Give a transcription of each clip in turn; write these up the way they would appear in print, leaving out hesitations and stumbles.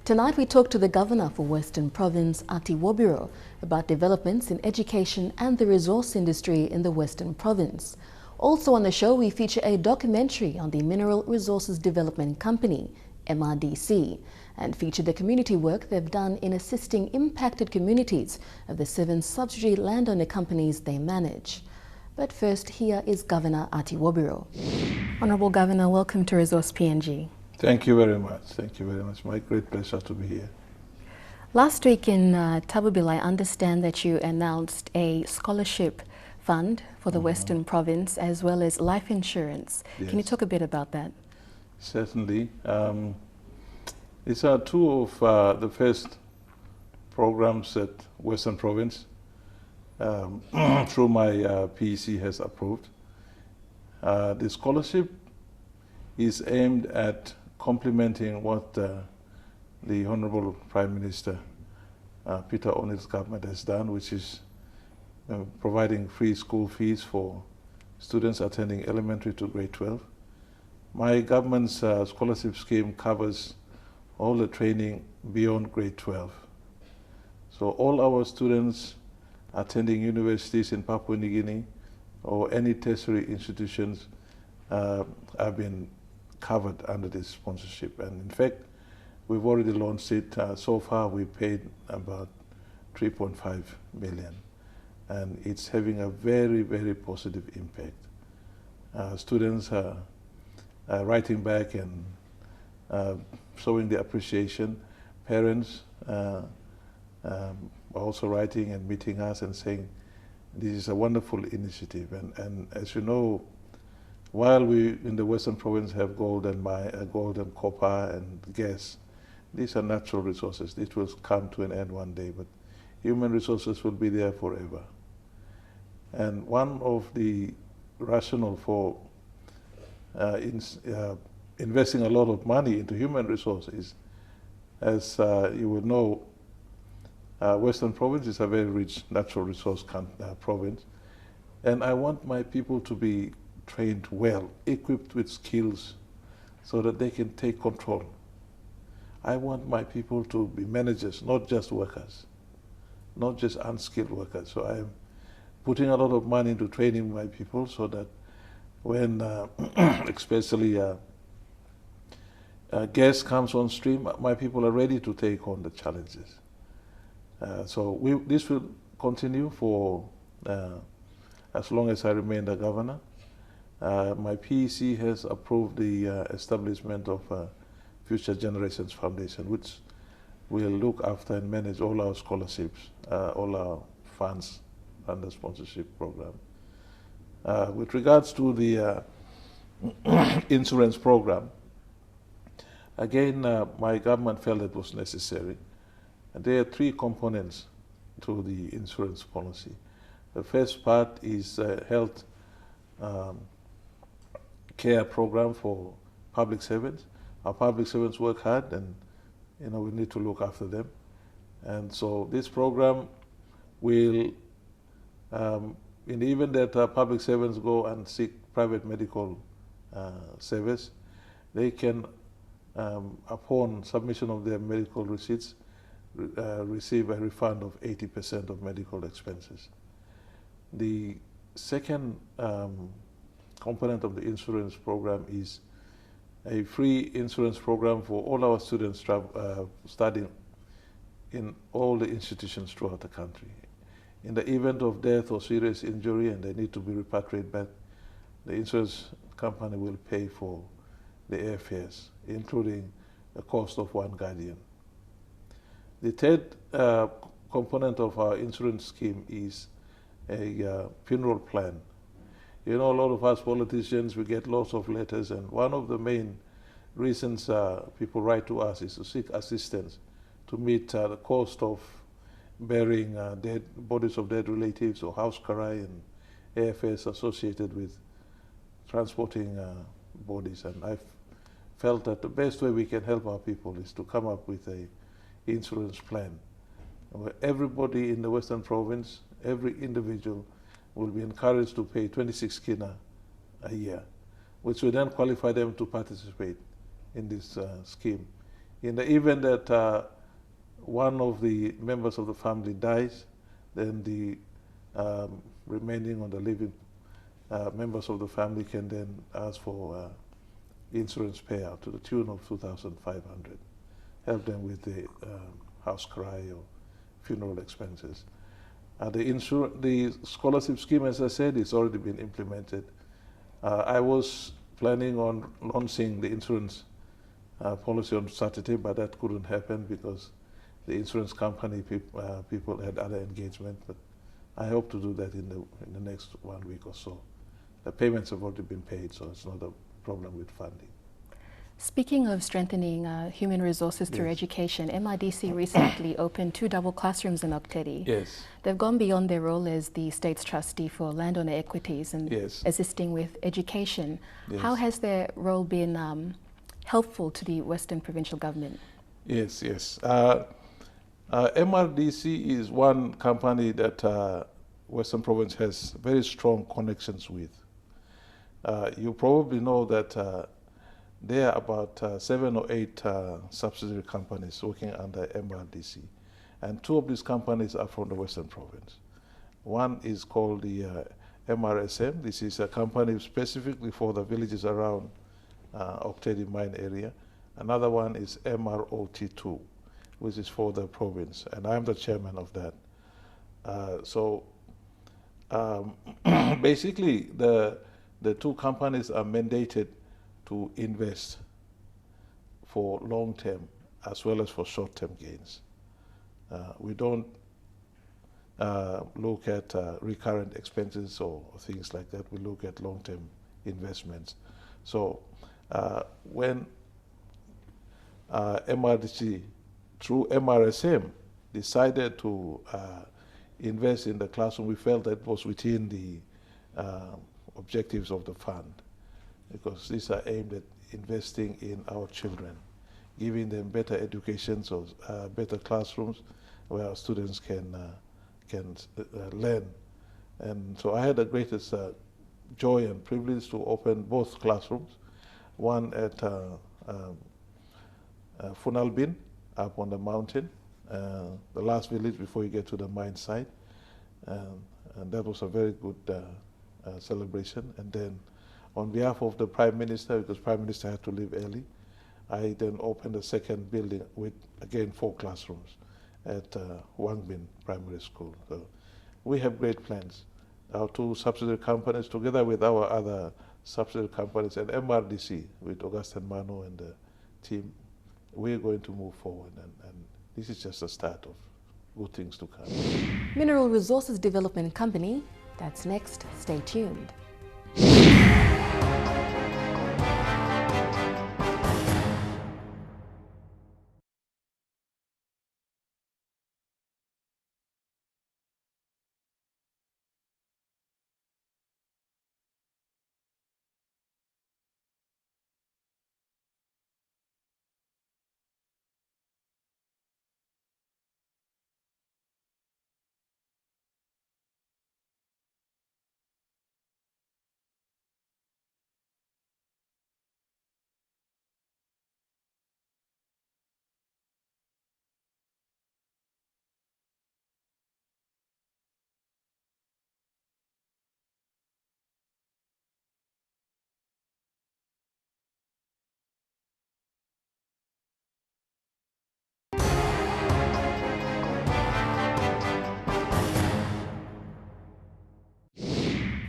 Tonight we talk to the Governor for Western Province, Ati Wobiro, about developments in education and the resource industry in the Western Province. Also on the show we feature a documentary on the Mineral Resources Development Company, MRDC, and feature the community work they've done in assisting impacted communities of the 7 subsidiary landowner companies they manage. But first, here is Governor Ati Wobiro. Honourable Governor, welcome to Resource PNG. Thank you very much. Thank you very much. My great pleasure to be here. Last week in Tabubil, I understand that you announced a scholarship fund for the Western Province as well as life insurance. Yes. Can you talk a bit about that? Certainly. These are 2 of the first programs that Western Province through my PEC has approved. The scholarship is aimed at complementing what the Honorable Prime Minister Peter O'Neill's government has done, which is providing free school fees for students attending elementary to grade 12. My government's scholarship scheme covers all the training beyond grade 12. So all our students attending universities in Papua New Guinea or any tertiary institutions have been covered under this sponsorship. And in fact, we've already launched it. So far, we paid about 3.5 million. And it's having a very, very positive impact. Students are writing back and showing their appreciation. Parents are also writing and meeting us and saying, this is a wonderful initiative. And as you know, while we in the Western Province have gold and copper and gas, these are natural resources. It will come to an end one day, but human resources will be there forever. And one of the rationale for investing a lot of money into human resources, as you will know, Western Province is a very rich natural resource province, and I want my people to be trained well, equipped with skills so that they can take control. I want my people to be managers, not just workers, not just unskilled workers. So I am putting a lot of money into training my people so that when especially gas comes on stream, my people are ready to take on the challenges. This will continue for as long as I remain the governor. My PEC has approved the establishment of Future Generations Foundation, which will look after and manage all our scholarships, all our funds under sponsorship program. With regards to the insurance program, again, my government felt it was necessary. And there are 3 components to the insurance policy. The first part is health care program for public servants. Our public servants work hard, and we need to look after them. And so this program will, in the event that public servants go and seek private medical service, they can, upon submission of their medical receipts, receive a refund of 80% of medical expenses. The second component of the insurance program is a free insurance program for all our students studying in all the institutions throughout the country. In the event of death or serious injury and they need to be repatriated back, the insurance company will pay for the airfares, including the cost of one guardian. The third component of our insurance scheme is a funeral plan. You know, a lot of us politicians, we get lots of letters, and one of the main reasons people write to us is to seek assistance to meet the cost of burying dead bodies of dead relatives or house karai and airfares associated with transporting bodies. And I've felt that the best way we can help our people is to come up with an insurance plan where everybody in the Western Province, every individual, will be encouraged to pay 26 kina a year, which will then qualify them to participate in this scheme In the event that one of the members of the family dies, then the remaining or the living members of the family can then ask for insurance payout to the tune of 2,500. Help them with the house cry or funeral expenses. The scholarship scheme, as I said, is already been implemented. I was planning on launching the insurance policy on Saturday, but that couldn't happen because the insurance company people had other engagement. But I hope to do that in the next 1 week or so. The payments have already been paid, so it's not a problem with funding. Speaking of strengthening human resources through education, MRDC recently opened 2 double classrooms in Oktedi. Yes. They've gone beyond their role as the state's trustee for landowner equities and assisting with education. Yes. How has their role been helpful to the Western Provincial Government? Yes, yes. MRDC is one company that Western Province has very strong connections with. You probably know that there are about 7 or 8 subsidiary companies working under MRDC. And 2 of these companies are from the Western Province. One is called the MRSM. This is a company specifically for the villages around Oktedi mine area. Another one is MROT2, which is for the province. And I'm the chairman of that. Basically, the 2 companies are mandated to invest for long-term as well as for short-term gains. We don't look at recurrent expenses or things like that. We look at long-term investments. So when MRDC, through MRSM, decided to invest in the classroom, we felt that was within the objectives of the fund, because these are aimed at investing in our children, giving them better education, so better classrooms where our students can learn. And so I had the greatest joy and privilege to open both classrooms, one at Funalbin, up on the mountain, the last village before you get to the mine site. And that was a very good celebration. And then on behalf of the Prime Minister, because Prime Minister had to leave early, I then opened a second building with, again, 4 classrooms at Wangbin Primary School. So we have great plans. Our 2 subsidiary companies, together with our other subsidiary companies and MRDC, with Augustine Manu and the team, we're going to move forward. And this is just a start of good things to come. Mineral Resources Development Company, that's next. Stay tuned.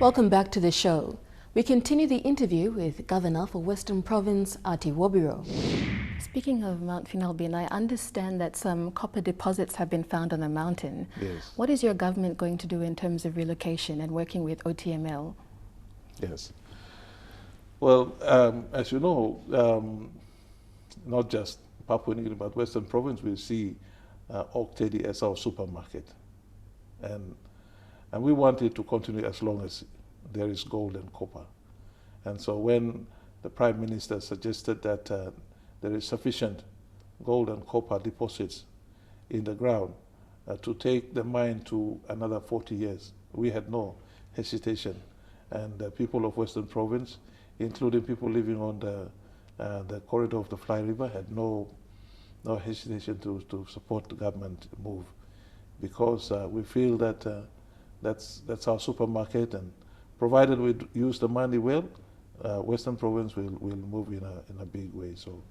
Welcome back to the show. We continue the interview with Governor for Western Province, Ati Wobiro. Speaking of Mount Finalbin, I understand that some copper deposits have been found on the mountain. Yes. What is your government going to do in terms of relocation and working with OTML? Yes. Well, as you know, not just Papua New Guinea, but Western Province, we see Oktedi as our supermarket. And we want it to continue as long as there is gold and copper. And so when the Prime Minister suggested that there is sufficient gold and copper deposits in the ground to take the mine to another 40 years, we had no hesitation. And the people of Western Province, including people living on the corridor of the Fly River, had no no hesitation to support the government move, because we feel that that's our supermarket, and provided we use the money well, Western Province will move in a big way. So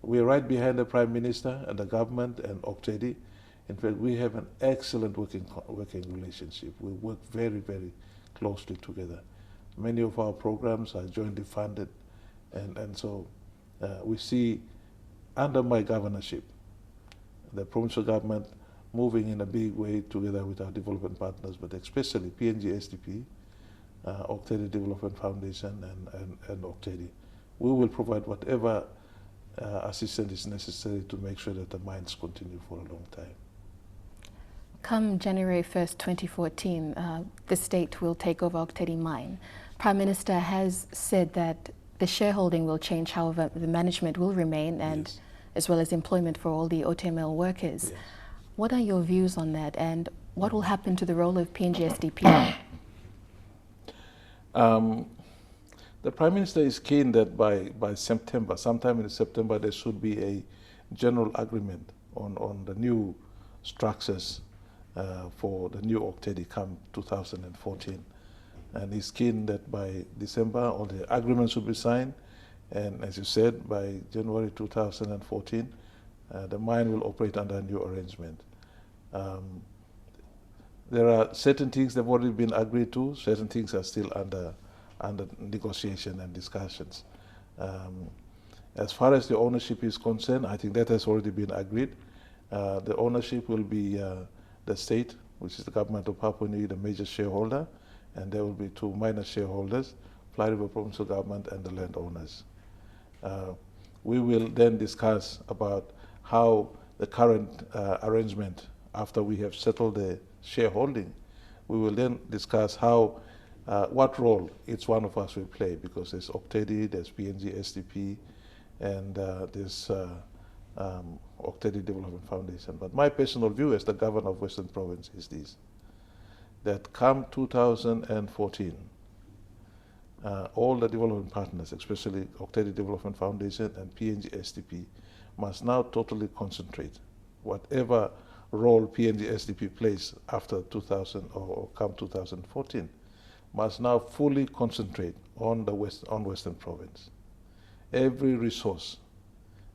we're right behind the Prime Minister and the government and Octedi. In fact, we have an excellent working relationship. We work very, very closely together. Many of our programs are jointly funded, and so we see, under my governorship, the provincial government moving in a big way together with our development partners, but especially PNG SDP, Octedi Development Foundation, and Octedi. We will provide whatever assistance is necessary to make sure that the mines continue for a long time. Come January 1st, 2014, the state will take over Octedi mine. Prime Minister has said that the shareholding will change, however, the management will remain, and Yes. as well as employment for all the OTML workers. Yes. What are your views on that, and what will happen to the role of PNG SDP? The Prime Minister is keen that by September, sometime in September, there should be a general agreement on the new structures for the new Octedi come 2014. And he's keen that by December all the agreements should be signed, and as you said, by January 2014, the mine will operate under a new arrangement. There are certain things that have already been agreed to, certain things are still under negotiation and discussions. As far as the ownership is concerned, I think that has already been agreed. The ownership will be the state, which is the government of Papua New Guinea, the major shareholder, and there will be two minor shareholders, Fly River Provincial Government and the landowners. We will then discuss about how the current arrangement, after we have settled the shareholding, we will then discuss how, what role each one of us will play, because there's Octedi, there's PNG SDP, and there's Octedi Development Foundation. But my personal view as the governor of Western Province is this, that come 2014, all the development partners, especially Octedi Development Foundation and PNG SDP, must now totally concentrate. Whatever role PNG SDP plays after 2000 or come 2014, must now fully concentrate on the Western Province. Every resource,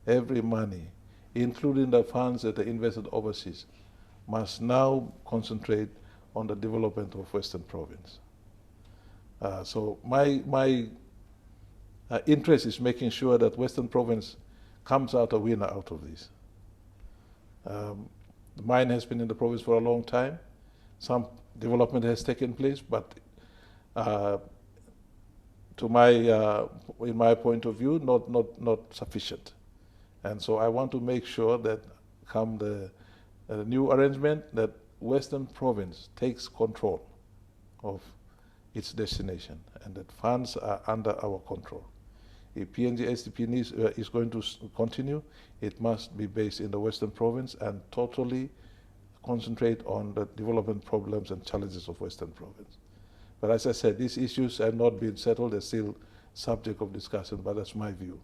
every money, including the funds that are invested overseas, must now concentrate on the development of Western Province. So my interest is making sure that Western Province comes out a winner out of this. The mine has been in the province for a long time. Some development has taken place, but in my point of view, not sufficient. And so I want to make sure that come the new arrangement, that Western Province takes control of its destination and that funds are under our control. If PNG SDP is going to continue, it must be based in the Western Province and totally concentrate on the development problems and challenges of Western Province. But as I said, these issues have not been settled. They're still subject of discussion, but that's my view.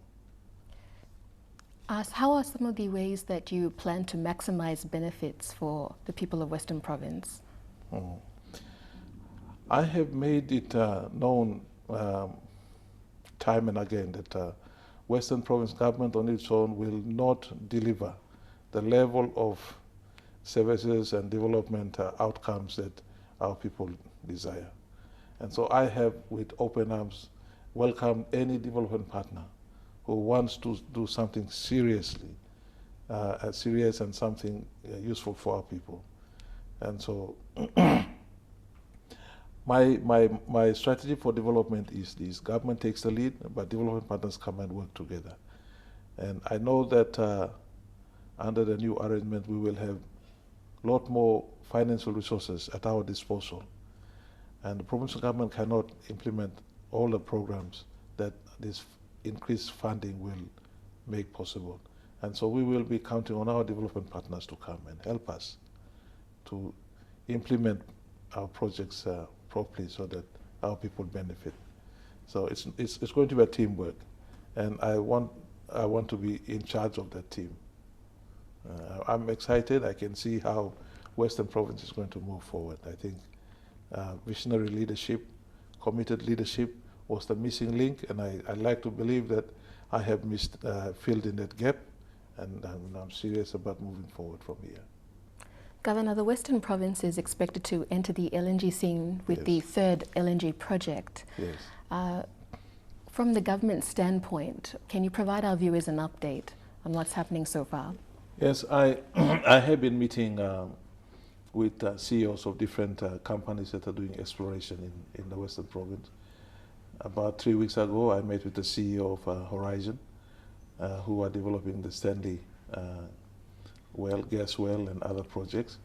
How are some of the ways that you plan to maximize benefits for the people of Western Province? I have made it known time and again that Western Province government on its own will not deliver the level of services and development outcomes that our people desire. And so I have, with open arms, welcomed any development partner who wants to do something seriously, serious and something useful for our people. And so my strategy for development is this: government takes the lead, but development partners come and work together. And I know that under the new arrangement, we will have a lot more financial resources at our disposal. And the provincial government cannot implement all the programs that this increased funding will make possible. And so we will be counting on our development partners to come and help us to implement our projects properly so that our people benefit. So it's going to be a teamwork, and I want to be in charge of that team. I'm excited. I can see how Western Province is going to move forward. I think visionary leadership, committed leadership was the missing link, and I like to believe that I have filled in that gap, and I'm serious about moving forward from here. Governor, the Western Province is expected to enter the LNG scene with the third LNG project. Yes. From the government standpoint, can you provide our viewers an update on what's happening so far? Yes, I I have been meeting with CEOs of different companies that are doing exploration in the Western Province. About 3 weeks ago, I met with the CEO of Horizon, who are developing the Stanley gas well, and other projects.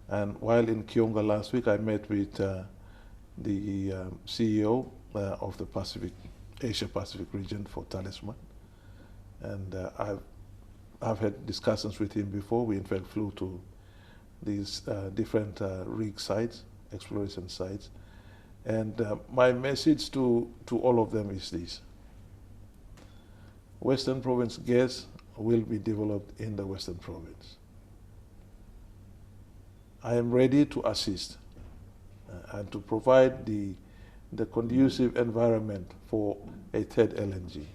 And while in Kionga last week, I met with the CEO of the Asia Pacific region for Talisman. And I've had discussions with him before. We in fact flew to these different rig sites, exploration sites. And my message to all of them is this: Western Province gas will be developed in the Western Province. I am ready to assist and to provide the conducive environment for a third LNG.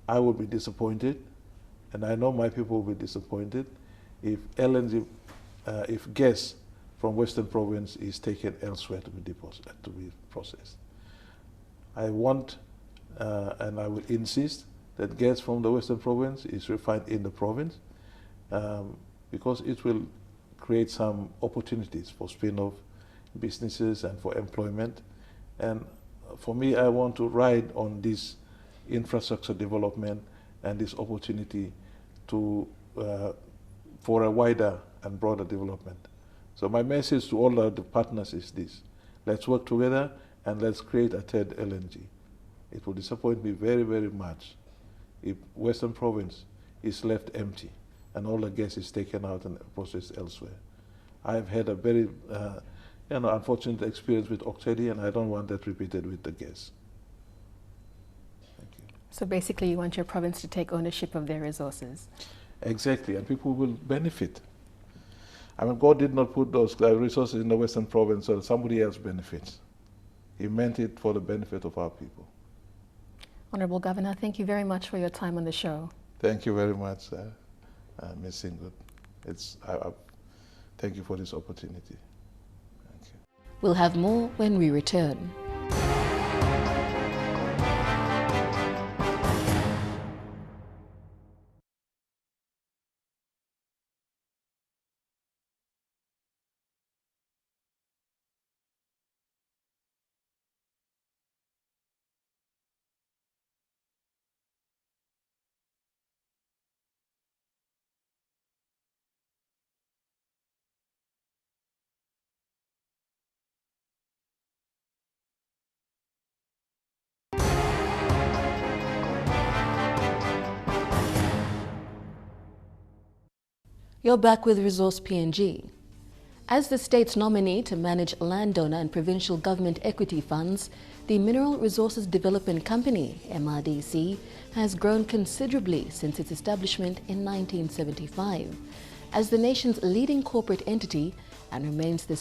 I will be disappointed, and I know my people will be disappointed, if LNG, if gas from Western Province is taken elsewhere to be processed. I want and I will insist that gas from the Western Province is refined in the province, because it will create some opportunities for spin-off businesses and for employment. And for me, I want to ride on this infrastructure development and this opportunity to for a wider and broader development. So my message to all the partners is this: let's work together and let's create a third LNG. It will disappoint me very, very much if Western Province is left empty and all the gas is taken out and processed elsewhere. I've had a very unfortunate experience with Octedi, and I don't want that repeated with the gas. Thank you. So basically you want your province to take ownership of their resources? Exactly, and people will benefit. I mean, God did not put those resources in the Western Province so that somebody else benefits. He meant it for the benefit of our people. Honorable Governor, thank you very much for your time on the show. Thank you very much, Ms. Singh. Thank you for this opportunity. Thank you. We'll have more when we return. You're back with Resource PNG. As the state's nominee to manage landowner and provincial government equity funds, the Mineral Resources Development Company, MRDC, has grown considerably since its establishment in 1975 as the nation's leading corporate entity and remains the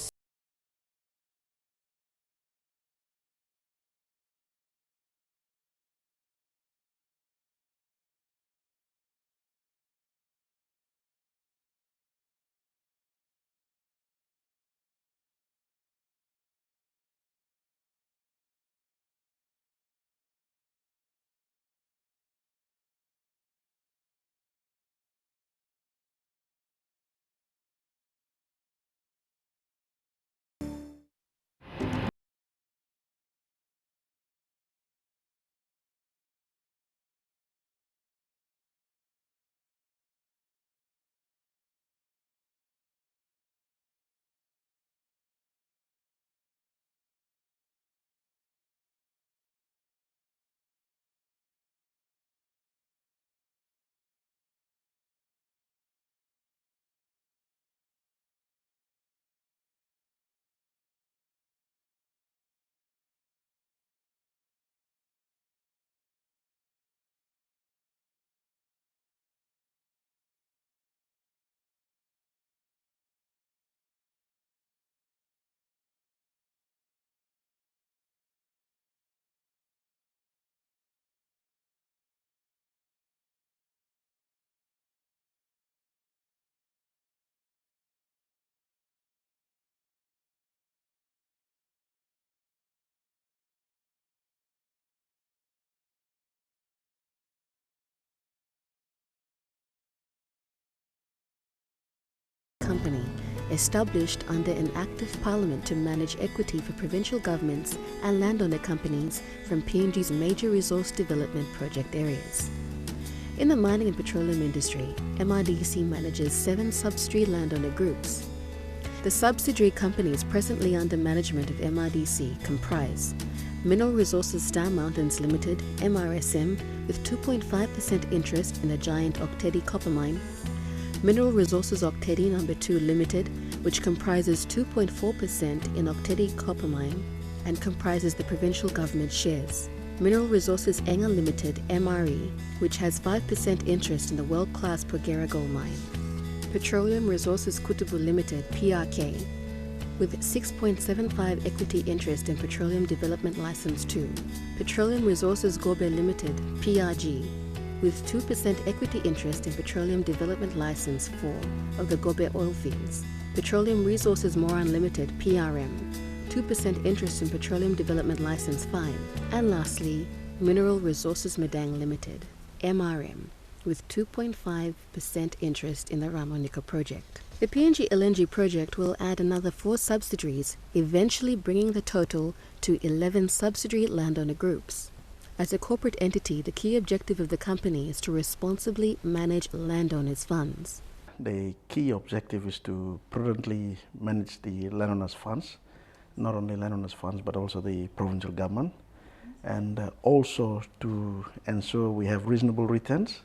company established under an act of Parliament to manage equity for provincial governments and landowner companies from PNG's major resource development project areas. In the mining and petroleum industry, MRDC manages 7 subsidiary landowner groups. The subsidiary companies presently under management of MRDC comprise Mineral Resources Star Mountains Limited, MRSM, with 2.5% interest in the giant Oktedi copper mine, Mineral Resources Oktedi No. 2 Limited, which comprises 2.4% in Oktedi copper mine and comprises the provincial government shares, Mineral Resources Enga Limited, MRE, which has 5% interest in the world-class Porgera gold mine, Petroleum Resources Kutubu Limited, PRK, with 6.75 equity interest in Petroleum Development License 2, Petroleum Resources Gobe Limited, PRG, with 2% equity interest in Petroleum Development License 4 of the Gobe oil fields, Petroleum Resources Moran Limited, PRM, 2% interest in Petroleum Development License 5, and lastly, Mineral Resources Medang Limited, MRM, with 2.5% interest in the Ramonica project. The PNG LNG project will add another 4 subsidiaries, eventually bringing the total to 11 subsidiary landowner groups. As a corporate entity, the key objective of the company is to responsibly manage landowners' funds. The key objective is to prudently manage the landowners' funds, not only landowners' funds but also the provincial government, and also to ensure we have reasonable returns.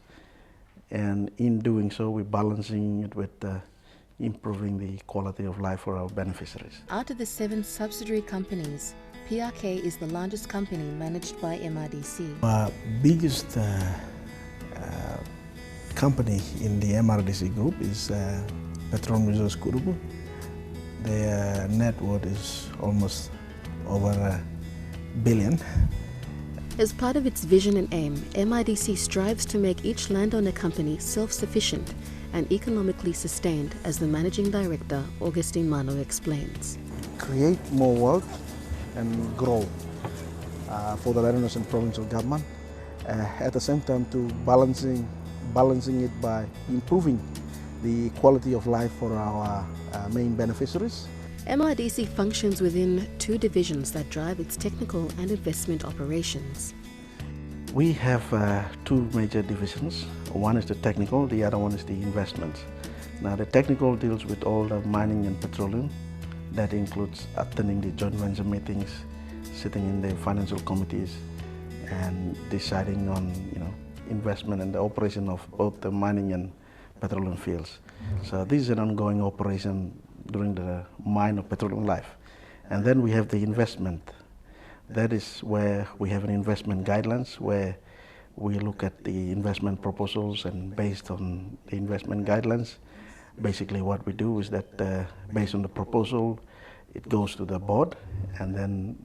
And in doing so, we're balancing it with improving the quality of life for our beneficiaries. Out of the 7 subsidiary companies, PRK is the largest company managed by MRDC. Our biggest company in the MRDC group is Petroleum Resources Kutubu. Their net worth is almost over $1 billion. As part of its vision and aim, MRDC strives to make each landowner company self-sufficient and economically sustained, as the Managing Director, Augustine Mano, explains. Create more wealth and grow for the landowners and provincial government. At the same time, to balancing it by improving the quality of life for our main beneficiaries. MRDC functions within 2 divisions that drive its technical and investment operations. We have 2 major divisions. One is the technical, the other one is the investments. Now the technical deals with all the mining and petroleum. That includes attending the joint venture meetings, sitting in the financial committees, and deciding on investment and the operation of both the mining and petroleum fields. So this is an ongoing operation during the mine of petroleum life. And then we have the investment. That is where we have an investment guidelines where we look at the investment proposals, and based on the investment guidelines, basically what we do is that based on the proposal, it goes to the board, and then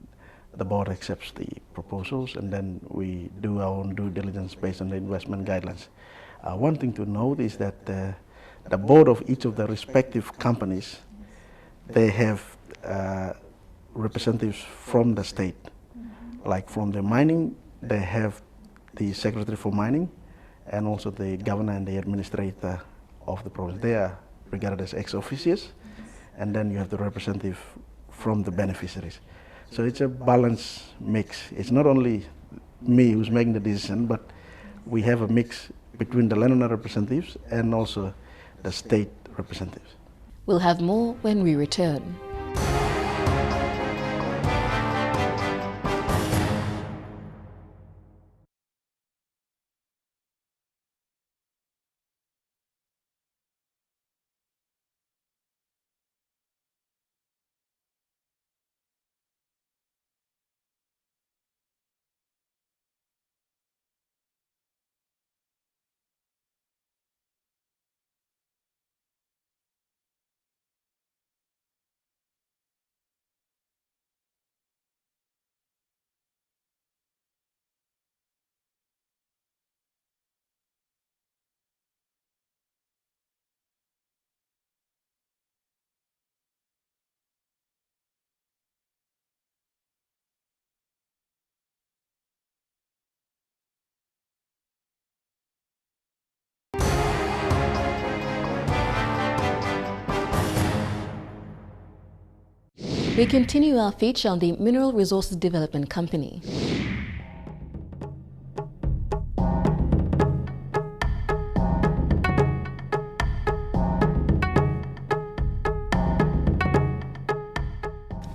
the board accepts the proposals, and then we do our own due diligence based on the investment guidelines. One thing to note is that the board of each of the respective companies, they have representatives from the state. Like from the mining, they have the secretary for mining, and also the governor and the administrator of the province. They are regarded as ex officios, and then you have the representative from the beneficiaries. So it's a balanced mix. It's not only me who's making the decision, but we have a mix between the landowner representatives and also the state representatives. We'll have more when we return. We continue our feature on the Mineral Resources Development Company.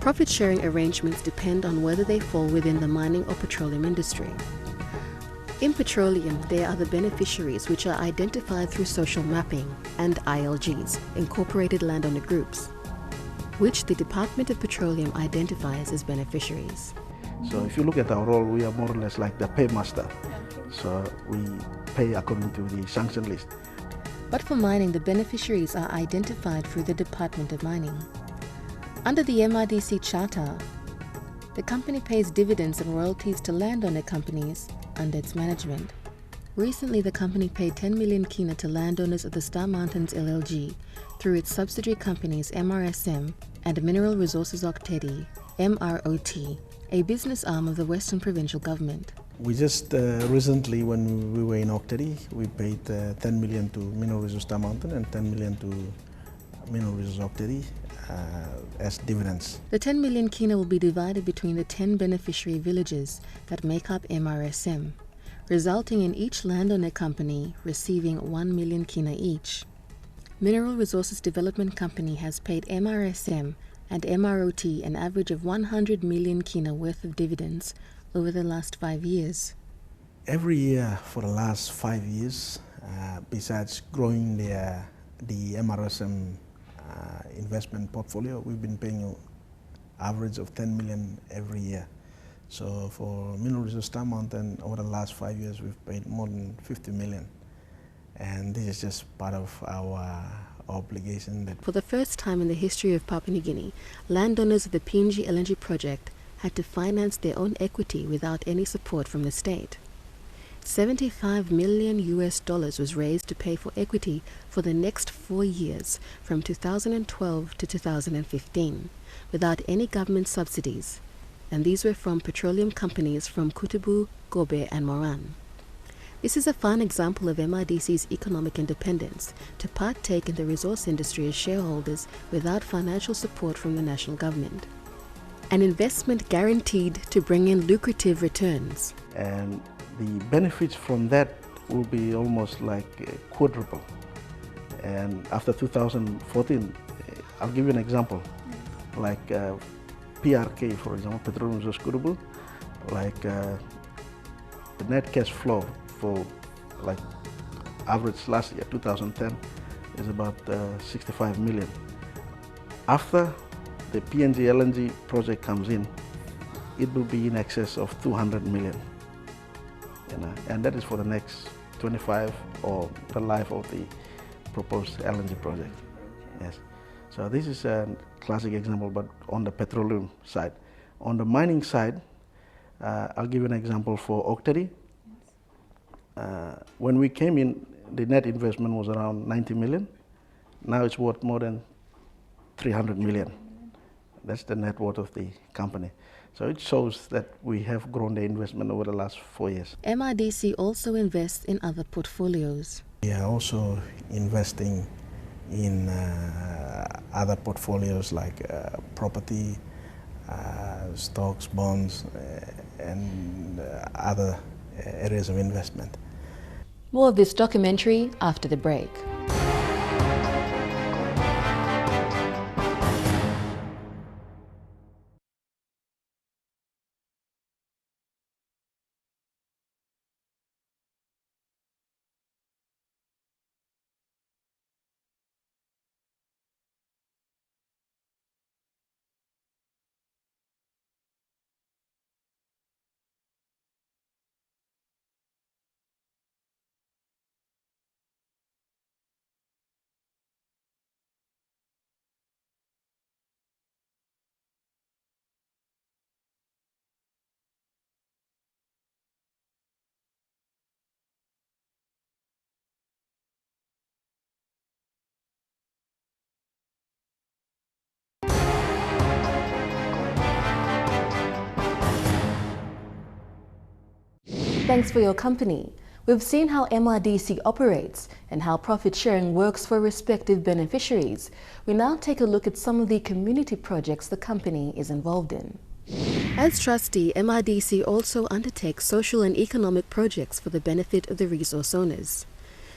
Profit-sharing arrangements depend on whether they fall within the mining or petroleum industry. In petroleum, there are the beneficiaries, which are identified through social mapping, and ILGs, Incorporated Landowner Groups, which the Department of Petroleum identifies as beneficiaries. So if you look at our role, we are more or less like the paymaster. So we pay according to the sanction list. But for mining, the beneficiaries are identified through the Department of Mining. Under the MRDC Charter, the company pays dividends and royalties to landowner companies under its management. Recently, the company paid 10 million kina to landowners of the Star Mountains LLG through its subsidiary companies MRSM and Mineral Resources Octedi, MROT, a business arm of the Western Provincial Government. We just recently, when we were in Octedi, we paid 10 million to Mineral Resources Star Mountain and 10 million to Mineral Resources Octedi as dividends. The 10 million kina will be divided between the 10 beneficiary villages that make up MRSM, resulting in each landowner company receiving 1 million kina each. Mineral Resources Development Company has paid MRSM and MROT an average of 100 million kina worth of dividends over the last 5 years. Every year for the last 5 years, besides growing the MRSM investment portfolio, we've been paying an average of 10 million every year. So for Mineral Resources Star Mountain, over the last 5 years, we've paid more than 50 million. And this is just part of our obligation. For the first time in the history of Papua New Guinea, landowners of the RPNG LNG project had to finance their own equity without any support from the state. $75 million was raised to pay for equity for the next 4 years, from 2012 to 2015, without any government subsidies, and these were from petroleum companies from Kutubu, Gobe and Moran. This is a fine example of MRDC's economic independence to partake in the resource industry as shareholders without financial support from the national government. An investment guaranteed to bring in lucrative returns. And the benefits from that will be almost like quadruple. And after 2014, I'll give you an example. Like PRK, for example, Petroleum Resources Kutubu, like the net cash flow for like average last year, 2010, is about 65 million. After the RPNG LNG project comes in, it will be in excess of 200 million. And that is for the next 25 or the life of the proposed LNG project. Yes. So this is a classic example, but on the petroleum side. On the mining side, I'll give you an example for Octedi. When we came in, the net investment was around 90 million. Now it's worth more than 300 million. That's the net worth of the company. So it shows that we have grown the investment over the last 4 years. MRDC also invests in other portfolios. We are also investing in other portfolios like property, stocks, bonds, and other areas of investment. More of this documentary after the break. Thanks for your company. We've seen how MRDC operates and how profit sharing works for respective beneficiaries. We now take a look at some of the community projects the company is involved in. As trustee, MRDC also undertakes social and economic projects for the benefit of the resource owners.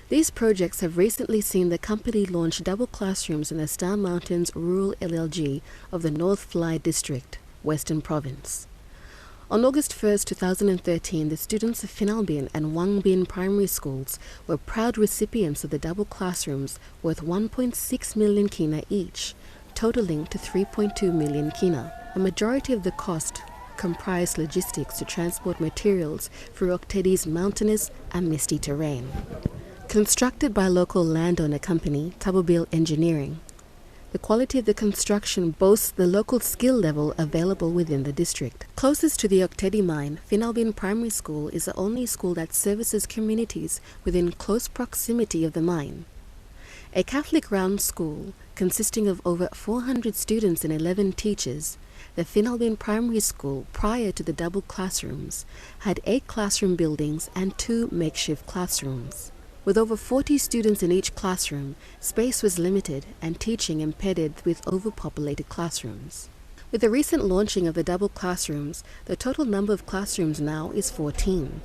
These projects have recently seen the company launch double classrooms in the Star Mountains Rural LLG of the North Fly District, Western Province. On August 1, 2013, the students of Finalbin and Wangbin primary schools were proud recipients of the double classrooms worth 1.6 million kina each, totaling to 3.2 million kina. A majority of the cost comprised logistics to transport materials through Oktedi's mountainous and misty terrain. Constructed by local landowner company Tabobil Engineering, the quality of the construction boasts the local skill level available within the district. Closest to the Oktedi mine, Finalbin Primary School is the only school that services communities within close proximity of the mine. A Catholic round school consisting of over 400 students and 11 teachers, the Finalbin Primary School, prior to the double classrooms, had 8 classroom buildings and 2 makeshift classrooms. With over 40 students in each classroom, space was limited and teaching impeded with overpopulated classrooms. With the recent launching of the double classrooms, the total number of classrooms now is 14,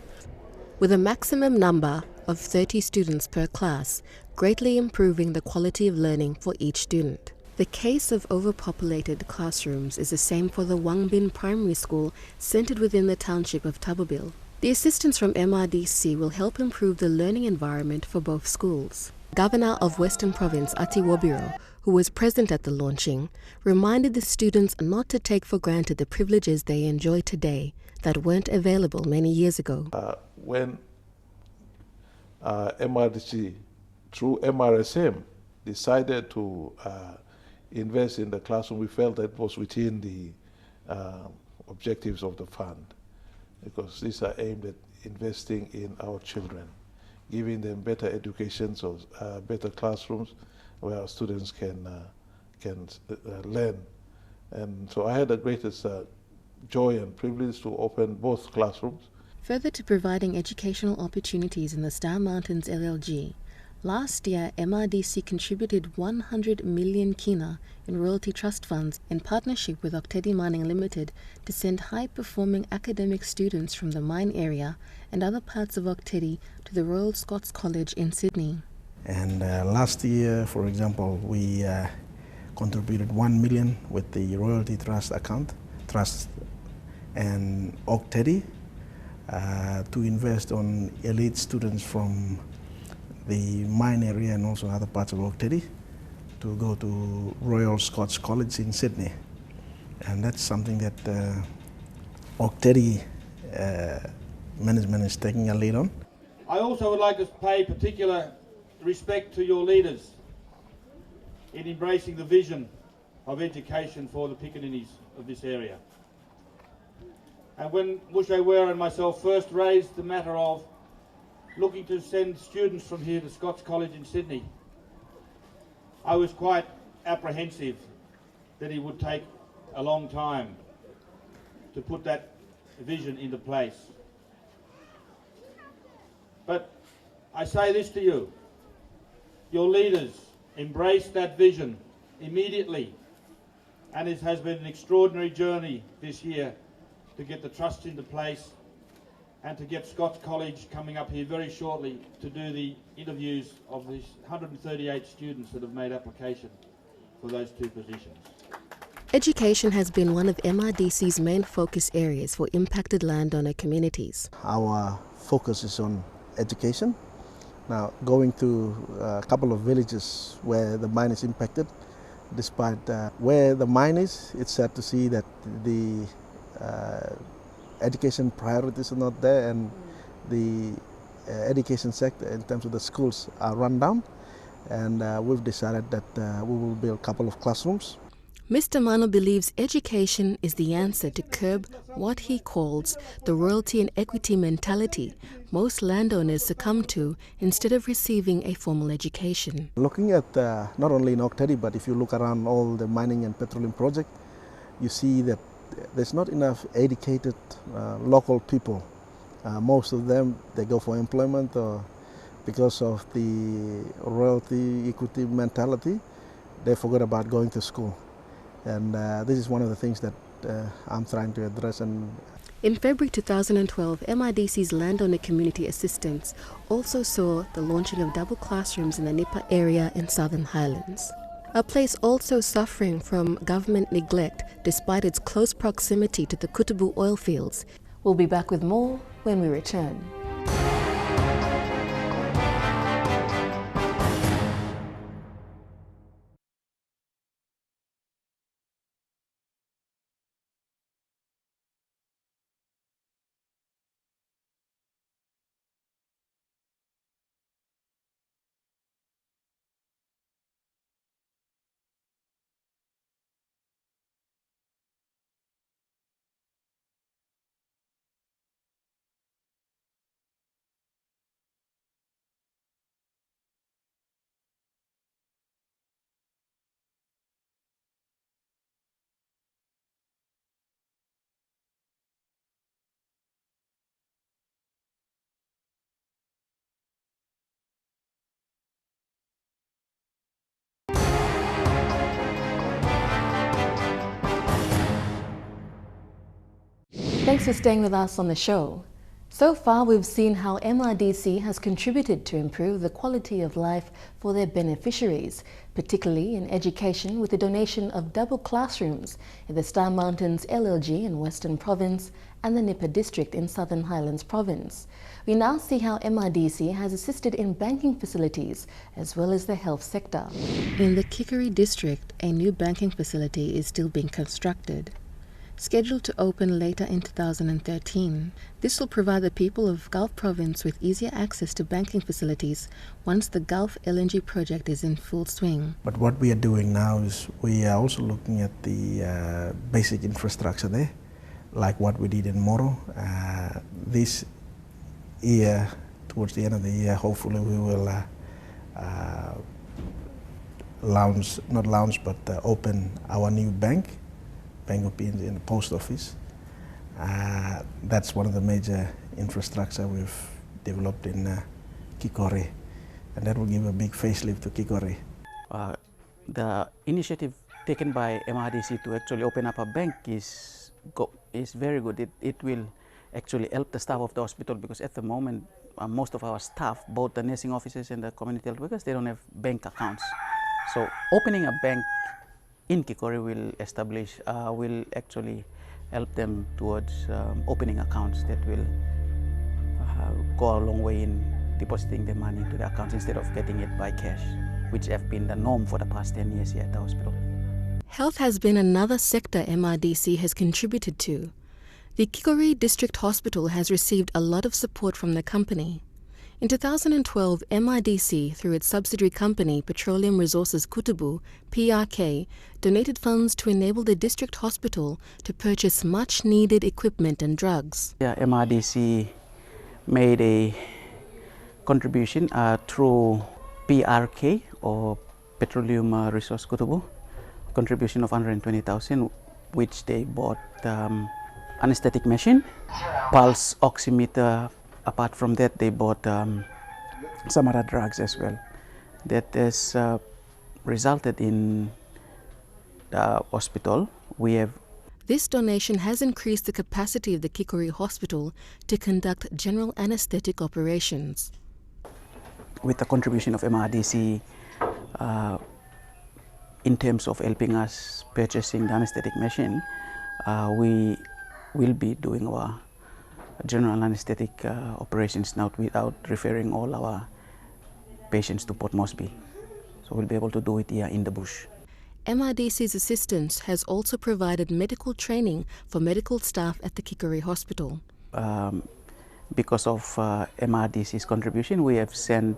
with a maximum number of 30 students per class, greatly improving the quality of learning for each student. The case of overpopulated classrooms is the same for the Wangbin Primary School, centered within the township of Tabobil. The assistance from MRDC will help improve the learning environment for both schools. Governor of Western Province Ati Wobiro, who was present at the launching, reminded the students not to take for granted the privileges they enjoy today that weren't available many years ago. When MRDC, through MRSM, decided to invest in the classroom, we felt that was within the objectives of the fund, because these are aimed at investing in our children, giving them better education, so better classrooms where our students can learn. And so I had the greatest joy and privilege to open both classrooms. Further to providing educational opportunities in the Star Mountains LLG, last year MRDC contributed 100 million kina in royalty trust funds in partnership with Oktedi Mining Limited to send high-performing academic students from the mine area and other parts of Oktedi to the Royal Scots College in Sydney. And last year, for example, we contributed 1 million with the royalty trust and Oktedi to invest on elite students from the mine area and also other parts of Oktedi to go to Royal Scots College in Sydney. And that's something that Oktedi management is taking a lead on. I also would like to pay particular respect to your leaders in embracing the vision of education for the Piccaninnies of this area. And when Mushe Ware and myself first raised the matter of looking to send students from here to Scots College in Sydney, I was quite apprehensive that it would take a long time to put that vision into place. But I say this to you, your leaders embraced that vision immediately, and it has been an extraordinary journey this year to get the trust into place and to get Scots College coming up here very shortly to do the interviews of these 138 students that have made application for those 2 positions. Education has been one of MRDC's main focus areas for impacted landowner communities. Our focus is on education. Now, going to a couple of villages where the mine is impacted, despite where the mine is, it's sad to see that the education priorities are not there, and the education sector in terms of the schools are run down, and we've decided that we will build a couple of classrooms. Mr. Mano believes education is the answer to curb what he calls the royalty and equity mentality most landowners succumb to instead of receiving a formal education. Looking at not only in Oktedi, but if you look around all the mining and petroleum projects, you see that there's not enough educated local people Most of them, they go for employment or because of the royalty equity mentality, they forget about going to school. And this is one of the things that I'm trying to address. And in February 2012, MIDC's Landowner Community Assistance also saw the launching of double classrooms in the Nipa area in Southern Highlands, a place also suffering from government neglect despite its close proximity to the Kutubu oil fields. We'll be back with more when we return. Thanks for staying with us on the show. So far, we've seen how MIDC has contributed to improve the quality of life for their beneficiaries, particularly in education with the donation of double classrooms in the Star Mountains LLG in Western Province and the Nipa District in Southern Highlands Province. We now see how MIDC has assisted in banking facilities as well as the health sector. In the Kikeri District, a new banking facility is still being constructed. Scheduled to open later in 2013, this will provide the people of Gulf Province with easier access to banking facilities once the Gulf LNG project is in full swing. But what we are doing now is we are also looking at the basic infrastructure there, like what we did in Moro. This year, towards the end of the year, hopefully we will open our new bank of RPNG in the post office. That's one of the major infrastructure we've developed in Kikori, and that will give a big facelift to Kikori. The initiative taken by MIDC to actually open up a bank is very good. It will actually help the staff of the hospital, because at the moment most of our staff, both the nursing officers and the community health workers, they don't have bank accounts. So opening a bank in Kikori will actually help them towards opening accounts that will go a long way in depositing the money into the accounts instead of getting it by cash, which have been the norm for the past 10 years here at the hospital. Health has been another sector MIDC has contributed to. The Kikori District Hospital has received a lot of support from the company. In 2012, MIDC, through its subsidiary company Petroleum Resources Kutubu, PRK, donated funds to enable the district hospital to purchase much-needed equipment and drugs. Yeah, MIDC made a contribution through PRK, or Petroleum Resource Kutubu, contribution of 120,000, which they bought anesthetic machine, pulse oximeter. Apart from that, they bought some other drugs as well. That has resulted in the hospital. This donation has increased the capacity of the Kikori Hospital to conduct general anesthetic operations. With the contribution of MIDC in terms of helping us purchasing the anesthetic machine, we will be doing our general anesthetic operations now without referring all our patients to Port Moresby. So we'll be able to do it here in the bush. MIDC's assistance has also provided medical training for medical staff at the Kikori Hospital. Because of MIDC's contribution, we have sent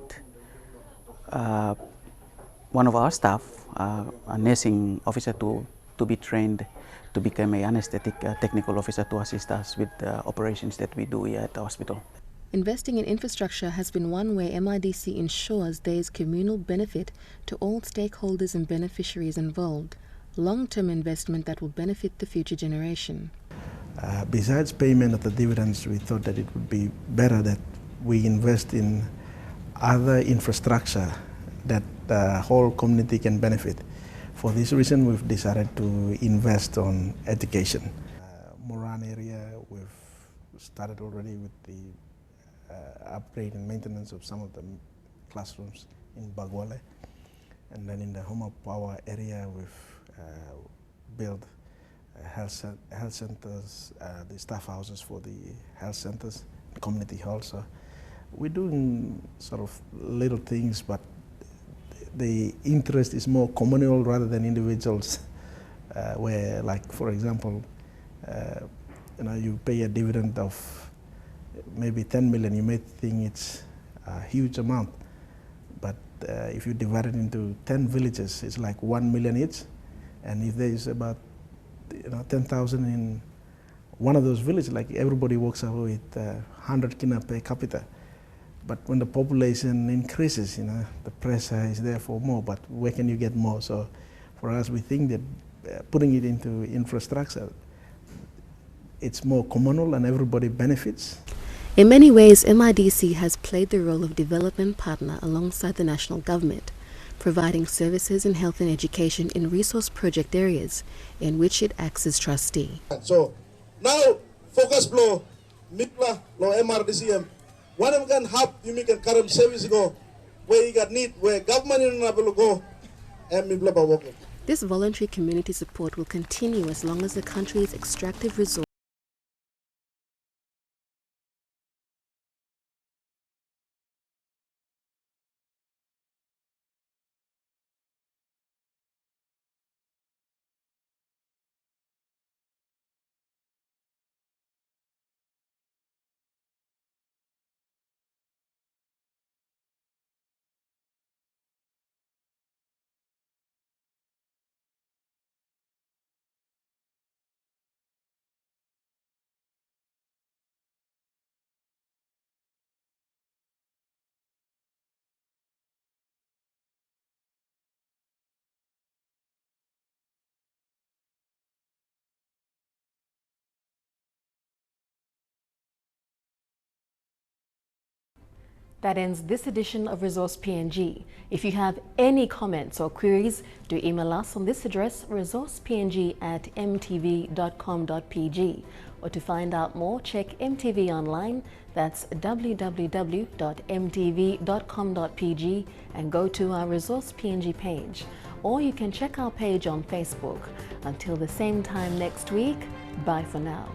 one of our staff, a nursing officer, to be trained to become an anesthetic technical officer to assist us with the operations that we do here at the hospital. Investing in infrastructure has been one way MIDC ensures there is communal benefit to all stakeholders and beneficiaries involved, long-term investment that will benefit the future generation. Besides payment of the dividends, we thought that it would be better that we invest in other infrastructure that the whole community can benefit. For this reason, we've decided to invest on education. Moran area, we've started already with the upgrade and maintenance of some of the classrooms in Bagwale. And then in the Homa Power area, we've built health centers, the staff houses for the health centers, community halls. So we're doing sort of little things, but the interest is more communal rather than individuals, where, like, for example, you pay a dividend of maybe 10 million, you may think it's a huge amount, but if you divide it into 10 villages, it's like 1 million each, and if there is about 10,000 in one of those villages, like everybody walks away with 100 kina per capita. But when the population increases, the pressure is there for more, but where can you get more? So for us, we think that putting it into infrastructure, it's more communal and everybody benefits. In many ways, MRDC has played the role of development partner alongside the national government, providing services in health and education in resource project areas in which it acts as trustee. So now focus blow, mitla lo MRDCM. One of them can help you make a current service go where you got need, where government is not able to go, and we blah work. This voluntary community support will continue as long as the country's extractive resources That ends this edition of Resource PNG. If you have any comments or queries, do email us on this address, resourcepng@mtv.com.pg. Or to find out more, check MTV online. That's www.mtv.com.pg and go to our Resource PNG page. Or you can check our page on Facebook. Until the same time next week, bye for now.